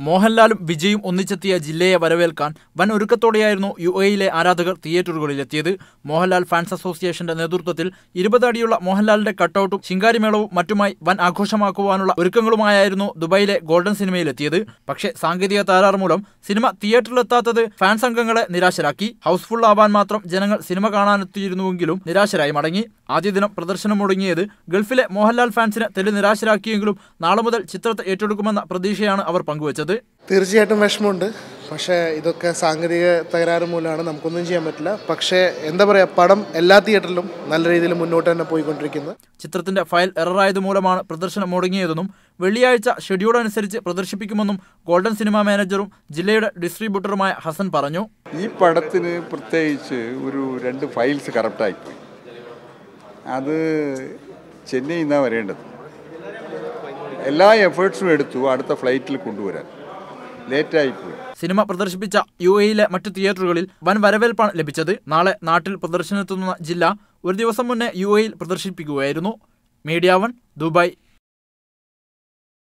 മോഹൻലാലും വിജയും ഒന്നിച്ചെത്തിയ ജില്ലയെ വരവേൽക്കാൻ വൻ ഒരുക്കത്തോടെയായിരുന്നു UAE-യിലെ ആരാധകർ തിയേറ്ററുകളിലെത്തിയത്. മോഹൻലാൽ ഫാൻസ് അസോസിയേഷന്റെ നേതൃത്വത്തിൽ 20 അടിയുള്ള മോഹൻലാലിന്റെ കട്ടൌട്ടും ശിങ്കാരിമേളവും മറ്റുമായി വൻ ആഘോഷമാക്കുവാനുള്ള ഒരുക്കങ്ങളുമായിരുന്നു ദുബായിലെ ഗോൾഡൻ സിനിമയിലെത്തിയത്. പക്ഷേ സാങ്കേതിക തകരാറ് മൂലം സിനിമ തിയേറ്ററിലെത്താത്തത് ഫാൻസ് അംഗങ്ങളെ നിരാശരാക്കി. ഹൗസ്ഫുൾ ആവാൻ മാത്രം ജനങ്ങൾ സിനിമ കാണാനെത്തിയിരുന്നുവെങ്കിലും നിരാശരായി മടങ്ങി. ആദ്യ ദിനം പ്രദർശനം മുടങ്ങിയത് ഗൾഫിലെ മോഹൻലാൽ ഫാൻസിനെ നിരാശരാക്കിയെങ്കിലും നാളെ മുതൽ ചിത്രത്തെ ഏറ്റെടുക്കുമെന്ന പ്രതീക്ഷയാണ് അവർ പങ്കുവച്ചത്. തീർച്ചയായിട്ടും വിഷമമുണ്ട്. പക്ഷേ ഇതൊക്കെ സാങ്കേതിക തകരാറ് മൂലമാണ്, നമുക്കൊന്നും ചെയ്യാൻ പറ്റില്ല. പക്ഷേ എന്താ പറയുക, പടം എല്ലാ തിയേറ്ററിലും നല്ല രീതിയിൽ മുന്നോട്ട് തന്നെ പോയിക്കൊണ്ടിരിക്കുന്നത്. ചിത്രത്തിന്റെ ഫയൽ എററായത് മൂലമാണ് പ്രദർശനം മുടങ്ങിയതെന്നും വെള്ളിയാഴ്ച ഷെഡ്യൂൾ അനുസരിച്ച് പ്രദർശിപ്പിക്കുമെന്നും ഗോൾഡൻ സിനിമ മാനേജറും ജില്ലയുടെ ഡിസ്ട്രിബ്യൂട്ടറുമായ ഹസൻ പറഞ്ഞു. ഈ പടത്തിന് പ്രത്യേകിച്ച് ഒരു 2 ഫയൽസ് കറപ്റ്റായിപ്പോയി. അത് ചെന്നൈയിൽ നിന്നാണ് വരേണ്ടത്. എല്ലാ എഫേർട്സും എടുത്തു അടുത്ത ഫ്ലൈറ്റിൽ കൊണ്ടുവരാൻ, ലേറ്റായിപ്പോയി. സിനിമ പ്രദർശിപ്പിച്ച UAE-യിലെ മറ്റു തിയേറ്ററുകളിൽ വൻ വരവേൽപ്പാണ് ലഭിച്ചത്. നാളെ നാട്ടിൽ പ്രദർശനത്തിനെത്തുന്ന ജില്ല ഒരു ദിവസം മുന്നേ UAE-യിൽ പ്രദർശിപ്പിക്കുകയായിരുന്നു. Media 1 Dubai.